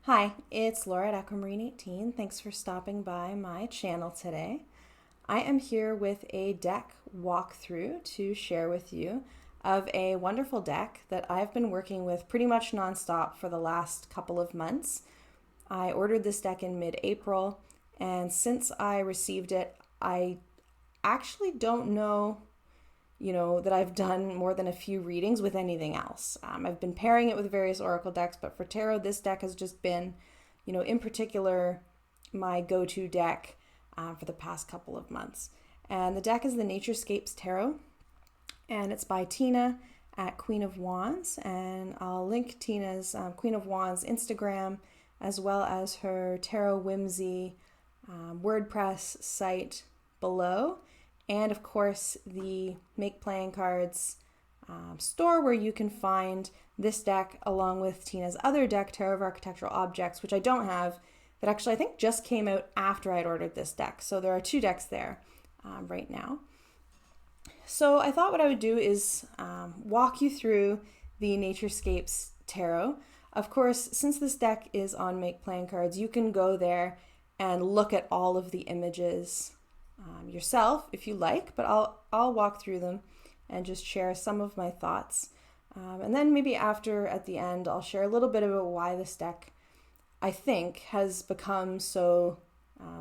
Hi, it's Laura at Aquamarine18. Thanks for stopping by my channel today. I am here with a deck walkthrough to share with you of a wonderful deck that I've been working with pretty much nonstop for the last couple of months. I ordered this deck in mid-April, and since I received it, I actually don't know that I've done more than a few readings with anything else. I've been pairing it with various oracle decks, but for tarot, this deck has just been, in particular, my go-to deck for the past couple of months. And the deck is the Naturescapes Tarot, and it's by Tina at Queen of Wands. And I'll link Tina's Queen of Wands Instagram as well as her Tarot Whimsy WordPress site below. And of course, the Make Playing Cards store where you can find this deck along with Tina's other deck, Tarot of Architectural Objects, which I don't have, that actually I think just came out after I'd ordered this deck. So there are two decks there right now. So I thought what I would do is walk you through the Naturescapes Tarot. Of course, since this deck is on Make Playing Cards, you can go there and look at all of the images yourself if you like, but I'll walk through them and just share some of my thoughts. And then maybe at the end, I'll share a little bit about why this deck, I think, has become so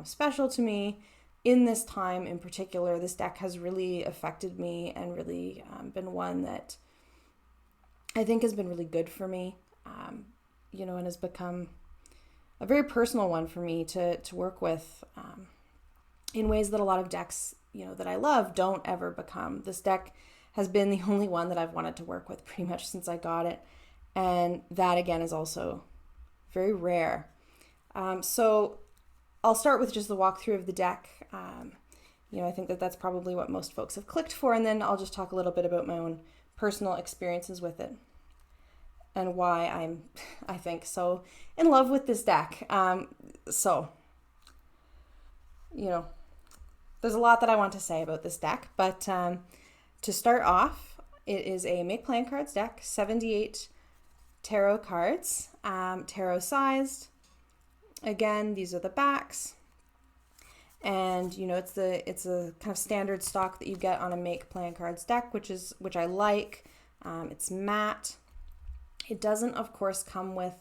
special to me in this time in particular. This deck has really affected me and really been one that I think has been really good for me, and has become a very personal one for me to work with in ways that a lot of decks, that I love don't ever become. This deck has been the only one that I've wanted to work with pretty much since I got it. And that, again, is also very rare. So I'll start with just the walkthrough of the deck. I think that's probably what most folks have clicked for. And then I'll just talk a little bit about my own personal experiences with it and why I think, so in love with this deck. There's a lot that I want to say about this deck, but to start off, it is a Make Playing Cards deck, 78 tarot cards, tarot sized. Again, these are the backs, and it's a kind of standard stock that you get on a Make Playing Cards deck, which I like. It's matte. It doesn't, of course, come with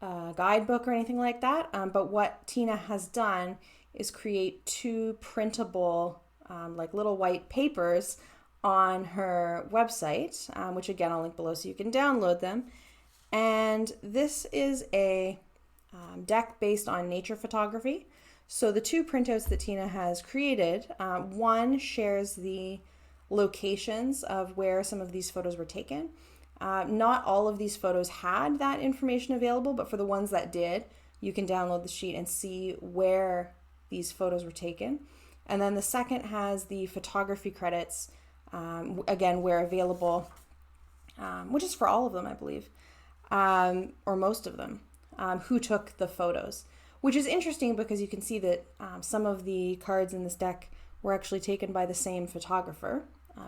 a guidebook or anything like that, but what Tina has done is create two printable little white papers on her website, which again I'll link below so you can download them. And this is a deck based on nature photography. So the two printouts that Tina has created, one shares the locations of where some of these photos were taken. Not all of these photos had that information available, but for the ones that did, you can download the sheet and see where these photos were taken. And then the second has the photography credits, again, where available, which is for all of them, I believe, or most of them, who took the photos, which is interesting because you can see that some of the cards in this deck were actually taken by the same photographer,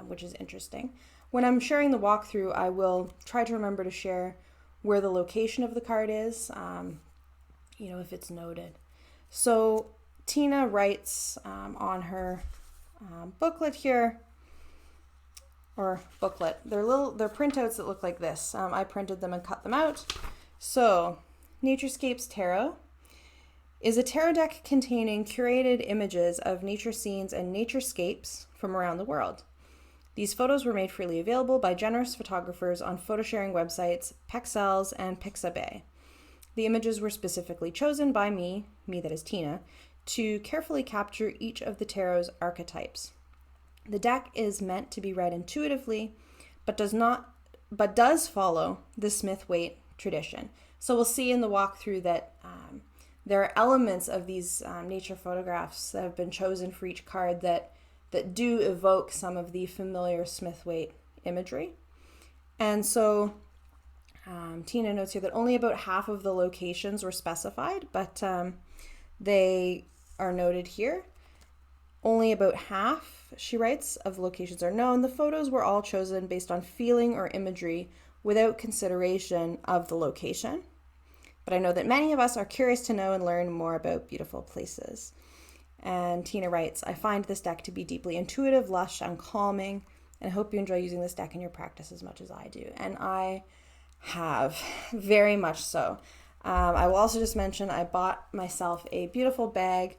which is interesting. When I'm sharing the walkthrough, I will try to remember to share where the location of the card is, if it's noted. So Tina writes on her booklet here, or booklet. They're printouts that look like this. I printed them and cut them out. So Naturescapes Tarot is a tarot deck containing curated images of nature scenes and naturescapes from around the world. These photos were made freely available by generous photographers on photo sharing websites Pexels and Pixabay. The images were specifically chosen by me that is Tina, to carefully capture each of the tarot's archetypes. The deck is meant to be read intuitively, but does follow the Smith-Waite tradition. So we'll see in the walkthrough that there are elements of these nature photographs that have been chosen for each card that do evoke some of the familiar Smith-Waite imagery. And so Tina notes here that only about half of the locations were specified, but they are noted here. Only about half, she writes, of locations are known. The photos were all chosen based on feeling or imagery without consideration of the location. but I know that many of us are curious to know and learn more about beautiful places. And Tina writes, I find this deck to be deeply intuitive, lush, and calming, and I hope you enjoy using this deck in your practice as much as I do. And I have, very much so. I will also just mention I bought myself a beautiful bag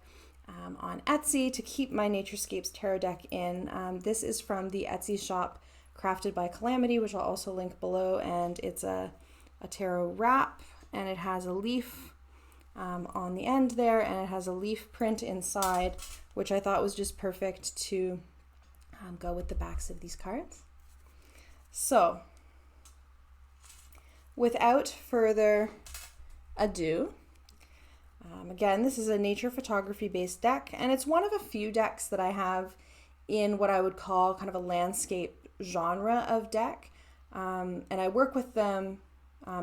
on Etsy to keep my Naturescapes Tarot deck in. This is from the Etsy shop Crafted by Calamity, which I'll also link below, and it's a tarot wrap, and it has a leaf on the end there, and it has a leaf print inside, which I thought was just perfect to go with the backs of these cards. So, without further ado, again, this is a nature photography based deck, and it's one of a few decks that I have in what I would call kind of a landscape genre of deck, and I work with them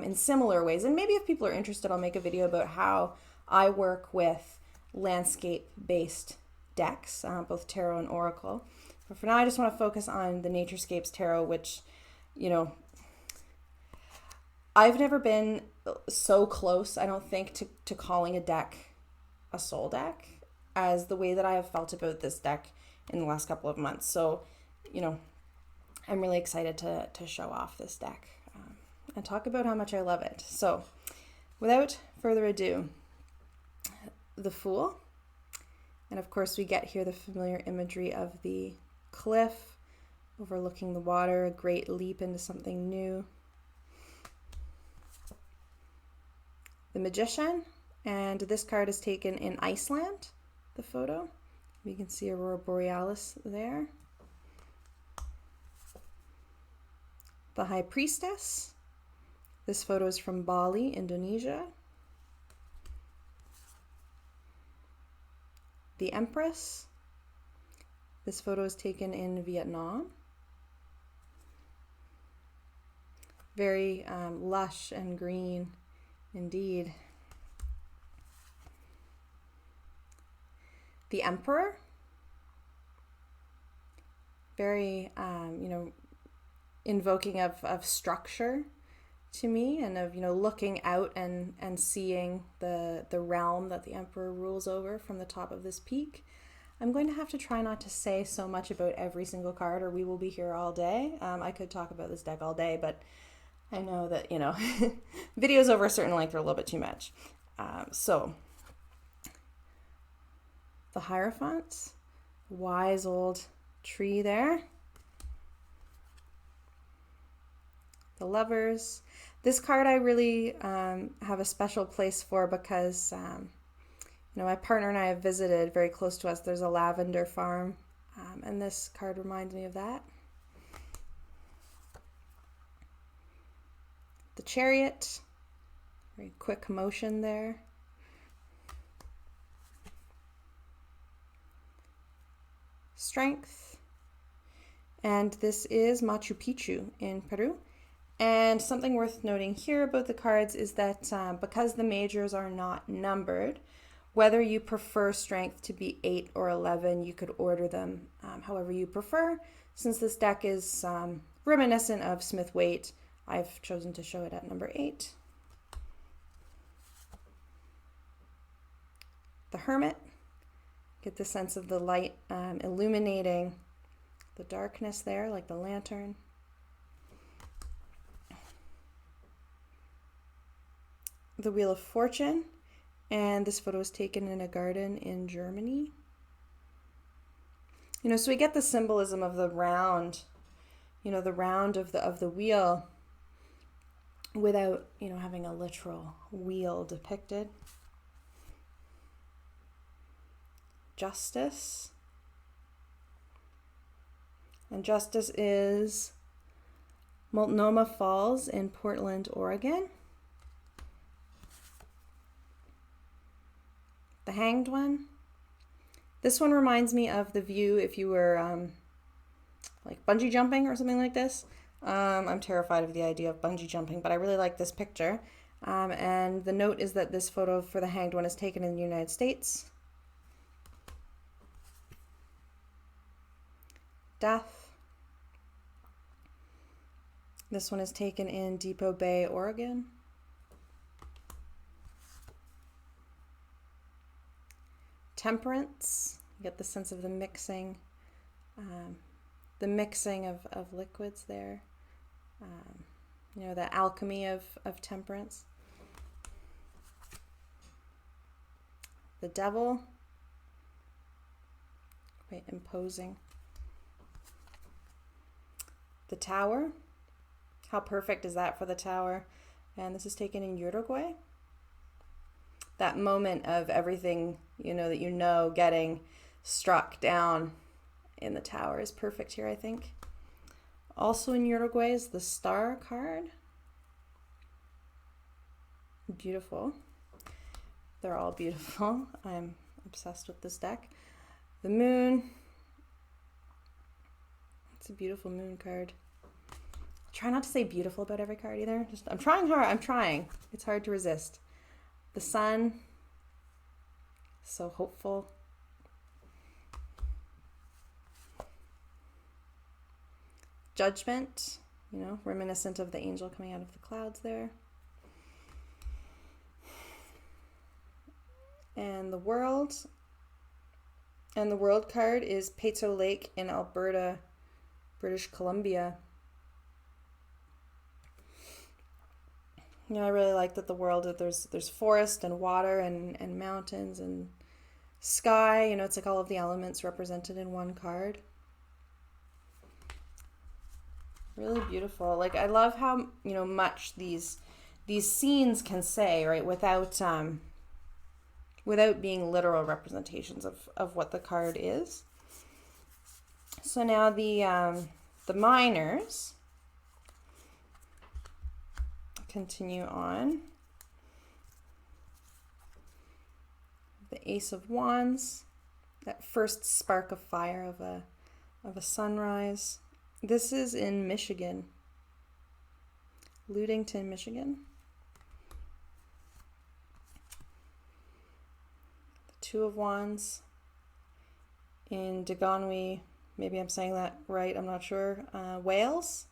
in similar ways. And maybe if people are interested, I'll make a video about how I work with landscape based decks, both tarot and oracle. But for now, I just want to focus on the Naturescapes Tarot, which, you know, I've never been so close, I don't think, to calling a deck a soul deck as the way that I have felt about this deck in the last couple of months. So, you know, I'm really excited to show off this deck and talk about how much I love it. So, without further ado, the Fool. And of course, we get here the familiar imagery of the cliff overlooking the water, a great leap into something new. The Magician, and this card is taken in Iceland, the photo. We can see Aurora Borealis there. The High Priestess. This photo is from Bali, Indonesia. The Empress. This photo is taken in Vietnam. Very lush and green indeed. The Emperor. Very, you know, invoking of structure to me, and of, you know, looking out and seeing the realm that the Emperor rules over from the top of this peak. I'm going to have to try not to say so much about every single card, or we will be here all day. I could talk about this deck all day, but I know that, you know, videos over a certain length are a little bit too much. So, the Hierophant, wise old tree there. The Lovers. This card I really have a special place for because, you know, my partner and I have visited very close to us. There's a lavender farm, and this card reminds me of that. The Chariot, very quick motion there. Strength, and this is Machu Picchu in Peru. And something worth noting here about the cards is that because the majors are not numbered, whether you prefer strength to be 8 or 11, you could order them however you prefer. Since this deck is reminiscent of Smith-Waite, I've chosen to show it at number 8. The Hermit. Get the sense of the light illuminating the darkness there, like the lantern. The Wheel of Fortune. And this photo was taken in a garden in Germany. You know, so we get the symbolism of the round, you know, the round of the wheel, without, you know, having a literal wheel depicted. Justice. And Justice is Multnomah Falls in Portland, Oregon. The Hanged One. This one reminds me of the view if you were like bungee jumping or something like this. I'm terrified of the idea of bungee jumping, but I really like this picture. And the note is that this photo for the Hanged One is taken in the United States. Death. This one is taken in Depot Bay, Oregon. Temperance. You get the sense of the mixing of liquids there. You know, the alchemy of temperance. The Devil, quite imposing. The Tower, how perfect is that for the Tower? And this is taken in Uruguay. That moment of everything, that getting struck down in the Tower is perfect here, I think. Also in Uruguay is the Star card. Beautiful. They're all beautiful. I'm obsessed with this deck. The Moon. It's a beautiful Moon card. I'll try not to say beautiful about every card either. I'm trying hard. I'm trying. It's hard to resist. The Sun. So hopeful. Judgment. Reminiscent of the angel coming out of the clouds there. And the World. And the World card is Peyto Lake in Alberta, British Columbia. I really like that the world, there's forest and water and mountains and sky. It's like all of the elements represented in one card. Really beautiful. Like, I love how, much these scenes can say, right, without being literal representations of what the card is. So now the minors continue on. The Ace of Wands, that first spark of fire of a sunrise. This is in Michigan, Ludington, Michigan. The Two of Wands in Dagonwy, maybe I'm saying that right, I'm not sure, Wales.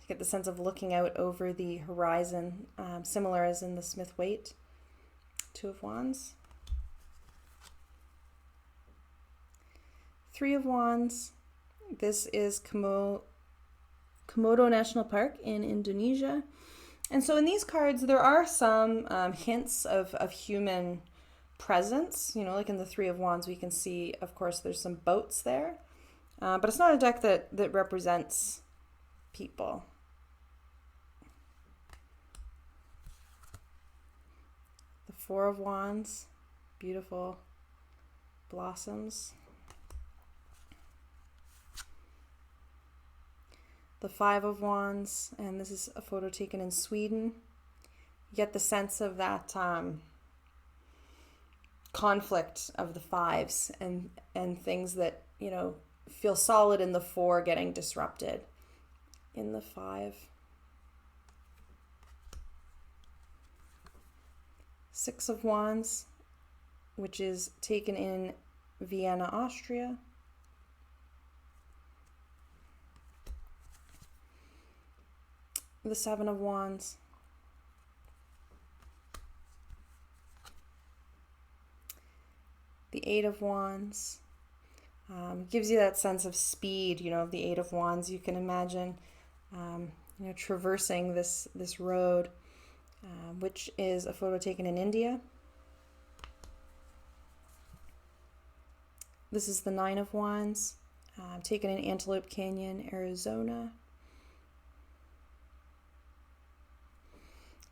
You get the sense of looking out over the horizon, similar as in the Smith-Waite Two of Wands. Three of Wands. This is Komodo National Park in Indonesia. And so in these cards, there are some hints of human presence. Like in the Three of Wands, we can see, of course, there's some boats there. But it's not a deck that represents people. The Four of Wands, beautiful blossoms. The Five of Wands, and this is a photo taken in Sweden. You get the sense of that conflict of the fives and things that, feel solid in the four getting disrupted in the five. Six of Wands, which is taken in Vienna, Austria. The Seven of Wands. The Eight of Wands. Gives you that sense of speed, of the Eight of Wands. You can imagine, traversing this road, which is a photo taken in India. This is the Nine of Wands, taken in Antelope Canyon, Arizona.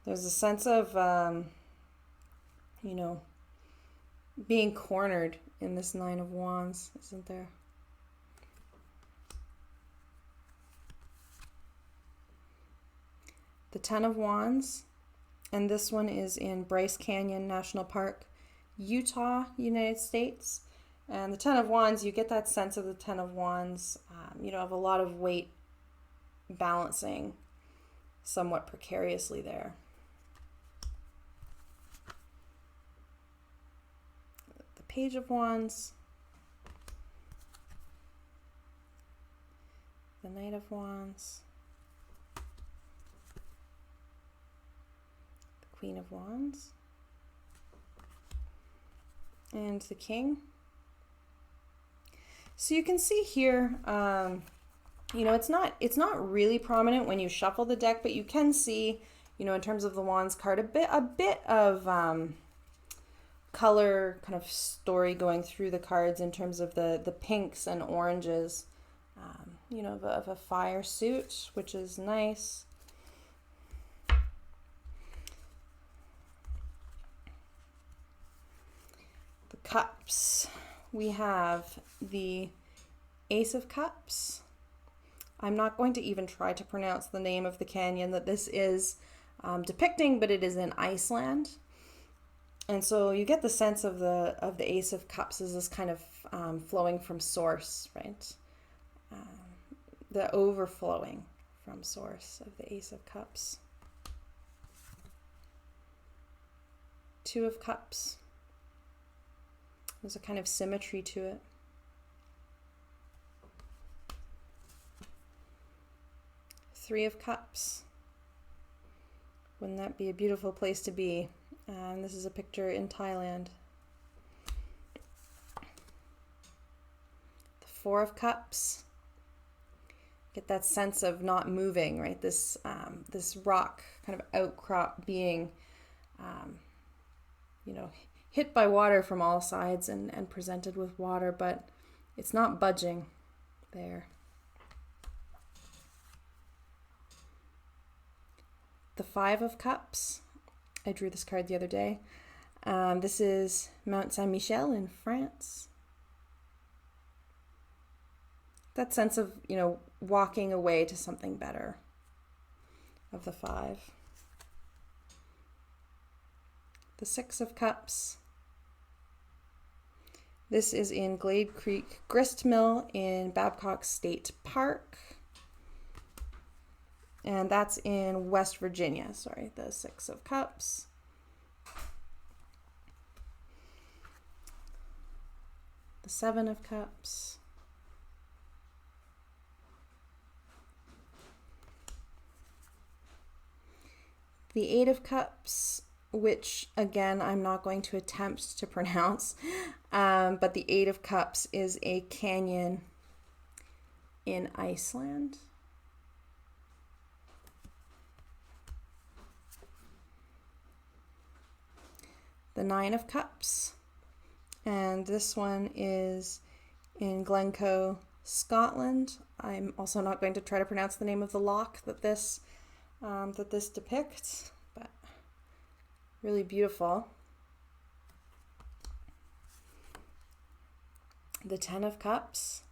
There's a sense of, being cornered in this Nine of Wands, isn't there? The Ten of Wands, and this one is in Bryce Canyon National Park, Utah, United States. And the Ten of Wands, you get that sense of the Ten of Wands, of a lot of weight balancing somewhat precariously there. Page of Wands, the Knight of Wands, the Queen of Wands, and the King. So you can see here, you know, it's not really prominent when you shuffle the deck, but you can see, you know, in terms of the Wands card, a bit of color kind of story going through the cards in terms of the pinks and oranges, you know, of a fire suit, which is nice. The cups. We have the Ace of Cups. I'm not going to even try to pronounce the name of the canyon that this is depicting, but it is in Iceland. And so you get the sense of the Ace of Cups as this kind of flowing from source, right? The overflowing from source of the Ace of Cups. Two of Cups. There's a kind of symmetry to it. Three of Cups. Wouldn't that be a beautiful place to be? This is a picture in Thailand. The Four of Cups. Get that sense of not moving, right? This rock kind of outcrop being, you know, hit by water from all sides and presented with water, but it's not budging there. The Five of Cups. I drew this card the other day. This is Mount Saint-Michel in France. That sense of, you know, walking away to something better of the Five. The Six of Cups. This is in Glade Creek Grist Mill in Babcock State Park. And that's in West Virginia. Sorry, the Six of Cups. The Seven of Cups. The Eight of Cups, which again, I'm not going to attempt to pronounce, but the Eight of Cups is a canyon in Iceland. The Nine of Cups, and this one is in Glencoe, Scotland. I'm also not going to try to pronounce the name of the loch that this depicts, but really beautiful. The Ten of Cups.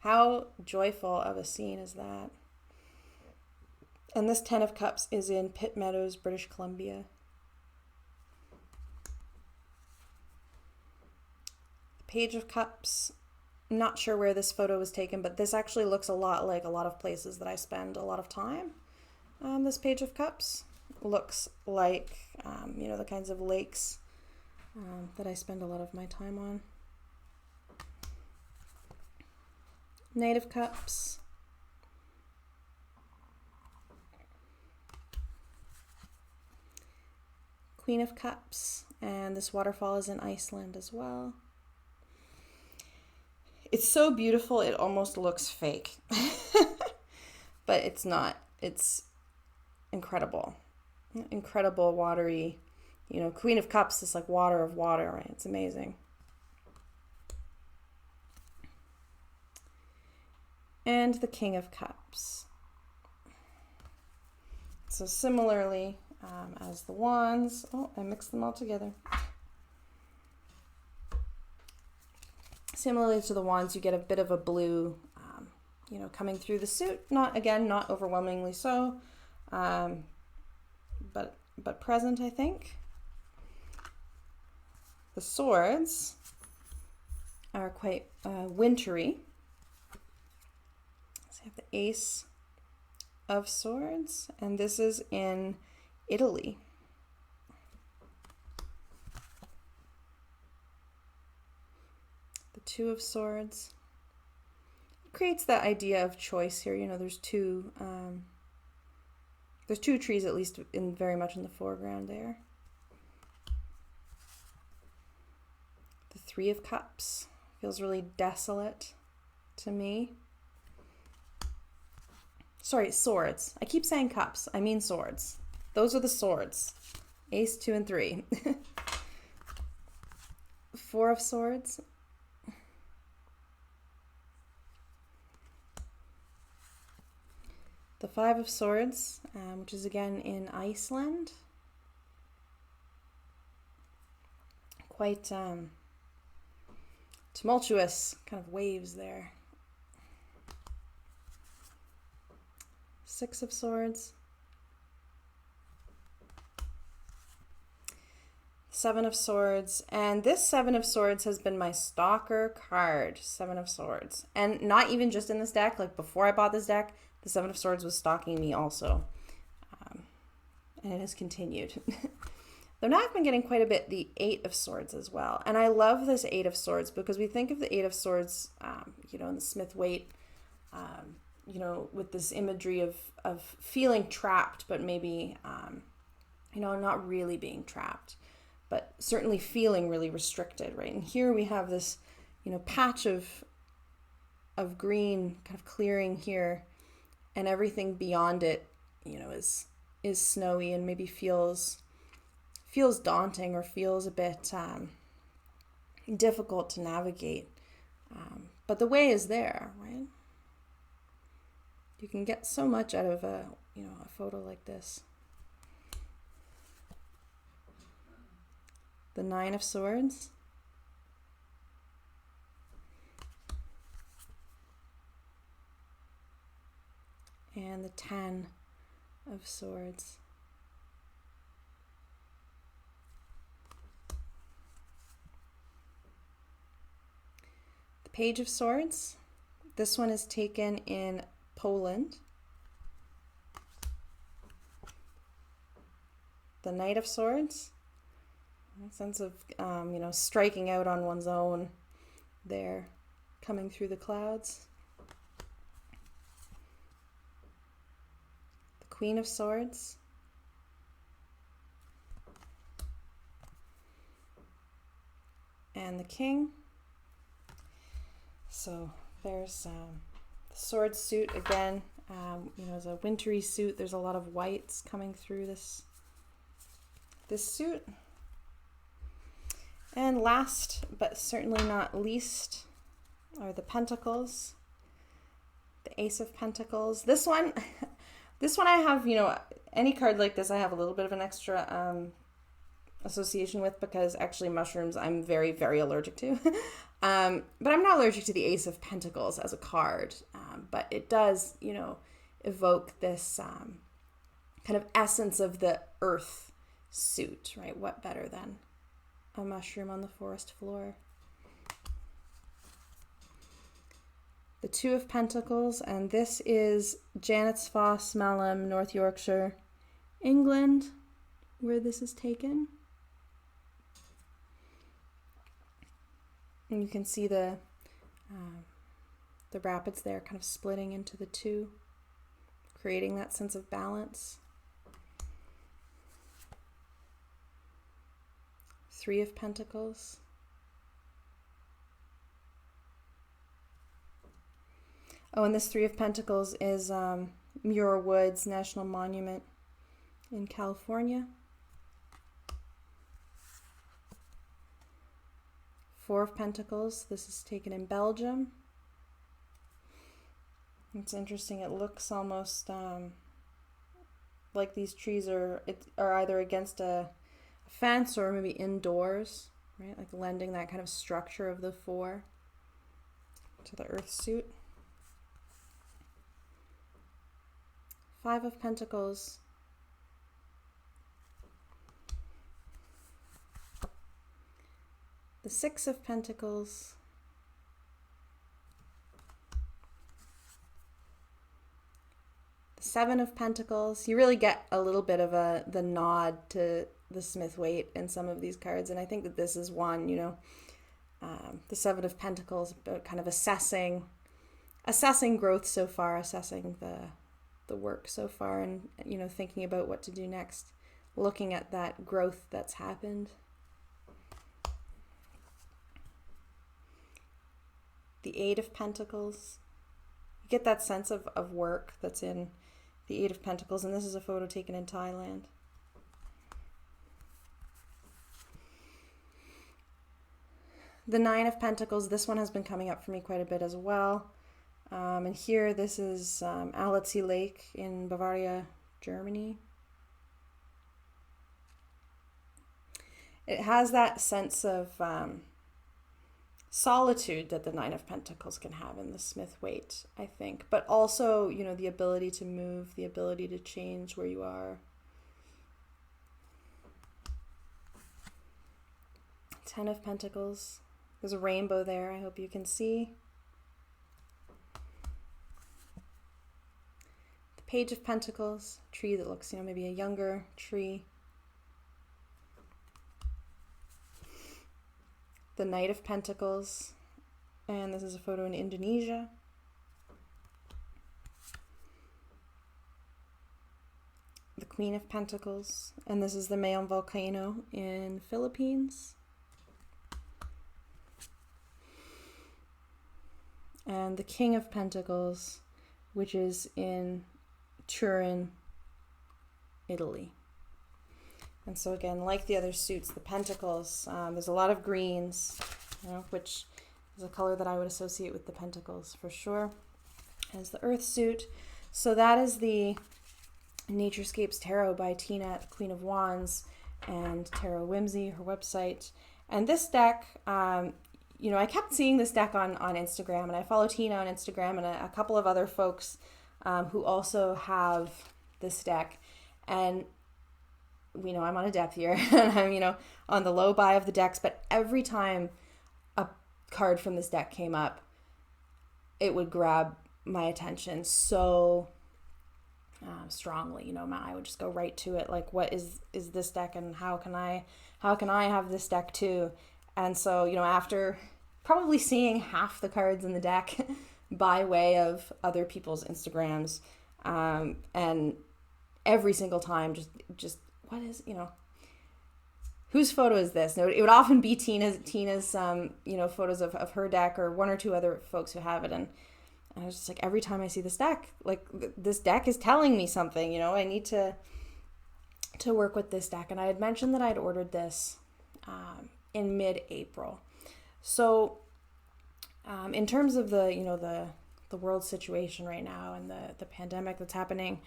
How joyful of a scene is that? And this Ten of Cups is in Pitt Meadows, British Columbia. Page of Cups. Not sure where this photo was taken, but this actually looks a lot like a lot of places that I spend a lot of time. This Page of Cups looks like, you know, the kinds of lakes that I spend a lot of my time on. Knight of Cups. Queen of Cups, and this waterfall is in Iceland as well. It's so beautiful, it almost looks fake, but it's not. It's incredible. Incredible watery, you know, Queen of Cups is like water of water, right? It's amazing. And the King of Cups. So similarly as the Wands, oh, I mixed them all together. Similarly to the Wands, you get a bit of a blue, you know, coming through the suit. Not overwhelmingly so, but present, I think. The swords are quite wintry. So I have the Ace of Swords, and this is in Italy. The Two of Swords. It creates that idea of choice here. You know, there's two trees at least very much in the foreground there. The The Three of Cups feels really desolate to me. Sorry, swords. I keep saying cups. I mean swords. Those are the swords. Ace, 2, and 3. Four of Swords. The Five of Swords, which is again in Iceland. Quite tumultuous kind of waves there. Six of Swords. Seven of Swords. And this Seven of Swords has been my stalker card. Seven of Swords. And not even just in this deck. Like before I bought this deck, the Seven of Swords was stalking me also. And it has continued. Though now I've been getting quite a bit the Eight of Swords as well. And I love this Eight of Swords because we think of the Eight of Swords, you know, in the Smith-Waite, you know, with this imagery of feeling trapped, but maybe, you know, not really being trapped, but certainly feeling really restricted, right? And here we have this, you know, patch of green kind of clearing here, and everything beyond it, you know, is snowy and maybe feels daunting or feels a bit difficult to navigate. But the way is there, right? You can get so much out of a photo like this. The Nine of Swords. And the Ten of Swords. The Page of Swords. This one is taken in Poland. The Knight of Swords. A sense of, you know, striking out on one's own there, coming through the clouds. The Queen of Swords. And the King. So there's the sword suit again. You know, it's a wintry suit. There's a lot of whites coming through this suit. And last, but certainly not least, are the Pentacles. The Ace of Pentacles. This one I have, you know, any card like this I have a little bit of an extra association with, because actually mushrooms I'm very, very allergic to. But I'm not allergic to the Ace of Pentacles as a card. But it does, you know, evoke this kind of essence of the earth suit, right? What better than a mushroom on the forest floor? The Two of Pentacles, and this is Janet's Foss, Malham, North Yorkshire, England, where this is taken. And you can see the rapids there kind of splitting into the two, creating that sense of balance. Three of Pentacles. Oh, and this Three of Pentacles is Muir Woods National Monument in California. Four of Pentacles. This is taken in Belgium. It's interesting. It looks almost like these trees are either against a fence or maybe indoors, right? Like lending that kind of structure of the four to the earth suit. Five of Pentacles. The Six of Pentacles. The Seven of Pentacles. You really get a little bit of the nod to the Smith-Waite in some of these cards, and I think that this is one, you know, the Seven of Pentacles, about kind of assessing growth so far, assessing the work so far, and, you know, thinking about what to do next, looking at that growth that's happened. the Eight of Pentacles. You get that sense of work that's in the Eight of Pentacles, and this is a photo taken in Thailand. The Nine of Pentacles, this one has been coming up for me quite a bit as well. And here, this is Aletzee Lake in Bavaria, Germany. It has that sense of solitude that the Nine of Pentacles can have in the Smith-Waite, I think. But also, you know, the ability to move, the ability to change where you are. Ten of Pentacles. There's a rainbow there, I hope you can see. The Page of Pentacles, tree that looks, you know, maybe a younger tree. The Knight of Pentacles, and this is a photo in Indonesia. The Queen of Pentacles, and this is the Mayon volcano in Philippines. And the King of Pentacles, which is in Turin, Italy. And so again, like the other suits, the Pentacles, there's a lot of greens, you know, which is a color that I would associate with the Pentacles for sure, as the Earth suit. So that is the Naturescapes Tarot by Tina at the Queen of Wands and Tarot Whimsy, her website. And this deck, you know, I kept seeing this deck on Instagram, and I follow Tina on Instagram and a couple of other folks who also have this deck. And, you know, I'm on a depth here, and I'm, you know, on the low buy of the decks, but every time a card from this deck came up, it would grab my attention so strongly. You know, I would just go right to it, like, what is this deck, and how can I have this deck too? And so, you know, after probably seeing half the cards in the deck by way of other people's Instagrams, and every single time just what is, you know, whose photo is this? No, it would often be Tina's you know, photos of her deck, or one or two other folks who have it. And I was just like, every time I see this deck, like, this deck is telling me something, you know, I need to work with this deck. And I had mentioned that I'd ordered this in mid-April. So in terms of the, you know, the world situation right now and the pandemic that's happening,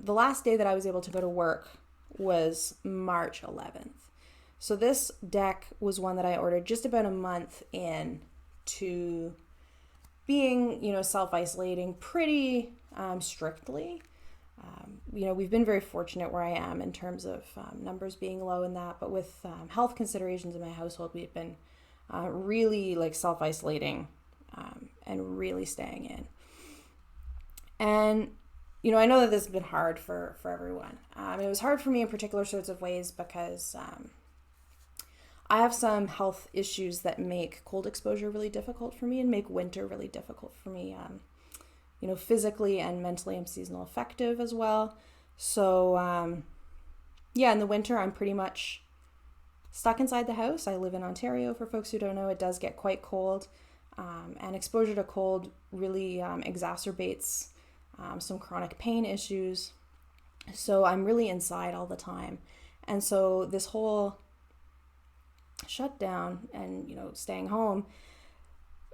the last day that I was able to go to work was March 11th. So this deck was one that I ordered just about a month in to being, you know, self-isolating pretty strictly. You know, we've been very fortunate where I am in terms of numbers being low in that, but with health considerations in my household, we've been really, like, self-isolating and really staying in. And, you know, I know that this has been hard for everyone. It was hard for me in particular sorts of ways because I have some health issues that make cold exposure really difficult for me and make winter really difficult for me. You know, physically and mentally, I'm seasonal affective as well. So, yeah, in the winter, I'm pretty much stuck inside the house. I live in Ontario. For folks who don't know, it does get quite cold. And exposure to cold really exacerbates some chronic pain issues. So I'm really inside all the time. And so this whole shutdown and, you know, staying home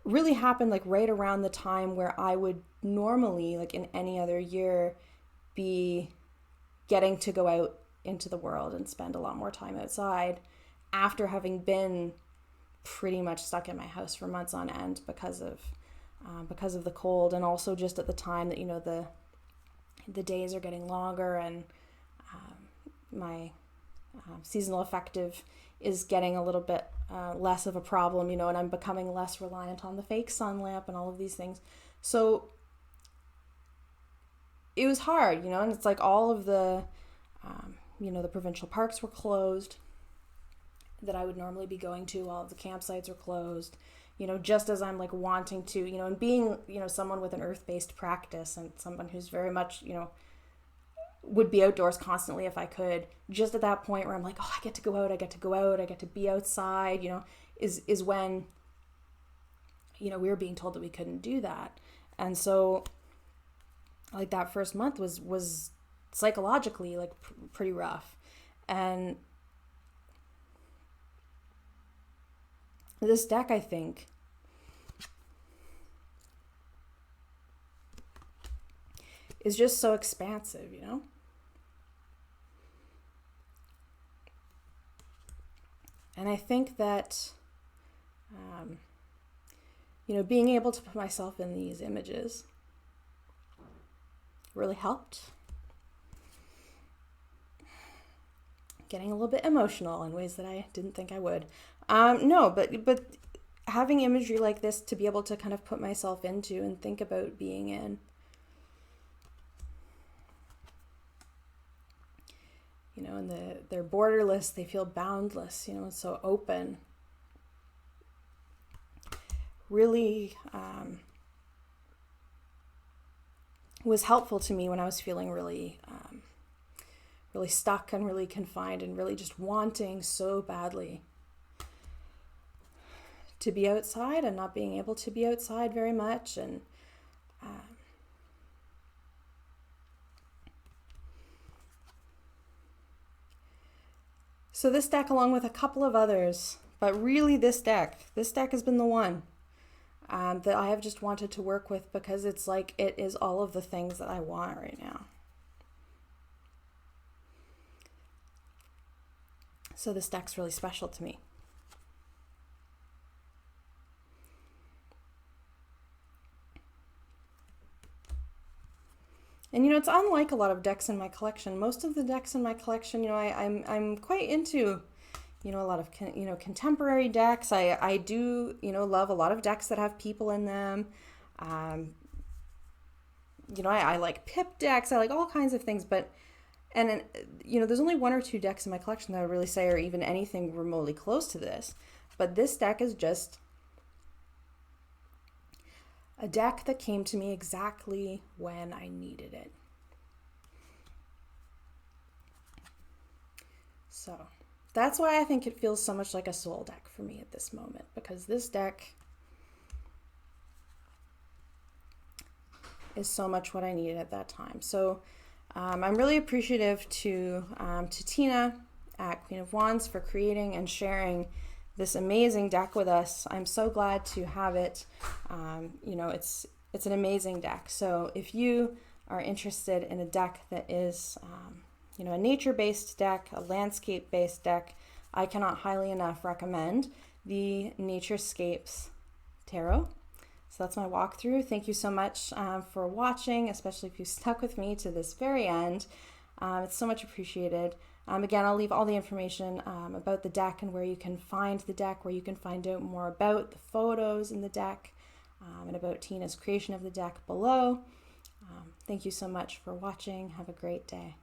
really happened like right around the time where I would normally, like in any other year, be getting to go out into the world and spend a lot more time outside after having been pretty much stuck in my house for months on end because of the cold, and also just at the time that, you know, the days are getting longer, and my seasonal affective is getting a little bit less of a problem, you know, and I'm becoming less reliant on the fake sun lamp and all of these things. So it was hard, you know, and it's like all of the, you know, the provincial parks were closed that I would normally be going to. All of the campsites are closed, you know, just as I'm like wanting to, you know, and being, you know, someone with an earth-based practice and someone who's very much, you know, would be outdoors constantly if I could, just at that point where I'm like, oh, I get to go out, I get to be outside, you know, is when we were being told that we couldn't do that. And so like that first month was psychologically like pretty rough. And this deck, I think, is just so expansive, And I think that, being able to put myself in these images really helped. Getting a little bit emotional in ways that I didn't think I would. No, but having imagery like this to be able to kind of put myself into and think about being in. And they're borderless, they feel boundless, so open. Really was helpful to me when I was feeling really stuck and really confined and really just wanting so badly to be outside and not being able to be outside very much. And so this deck, along with a couple of others, but really this deck has been the one that I have just wanted to work with, because it's like it is all of the things that I want right now. So this deck's really special to me. And it's unlike a lot of decks in my collection. Most of the decks in my collection, I'm quite into, a lot of contemporary decks. I do love a lot of decks that have people in them. I like pip decks. I like all kinds of things. And there's only one or two decks in my collection that I would really say are even anything remotely close to this. But this deck is just a deck that came to me exactly when I needed it. So that's why I think it feels so much like a soul deck for me at this moment, because this deck is so much what I needed at that time. So I'm really appreciative to Tina at Queen of Wands for creating and sharing this amazing deck with us. I'm so glad to have it. It's an amazing deck. So if you are interested in a deck that is, a nature-based deck, a landscape-based deck, I cannot highly enough recommend the Naturescapes Tarot. So that's my walkthrough. Thank you so much for watching, especially if you stuck with me to this very end. It's so much appreciated. Again, I'll leave all the information about the deck and where you can find the deck, where you can find out more about the photos in the deck, and about Tina's creation of the deck below. Thank you so much for watching. Have a great day.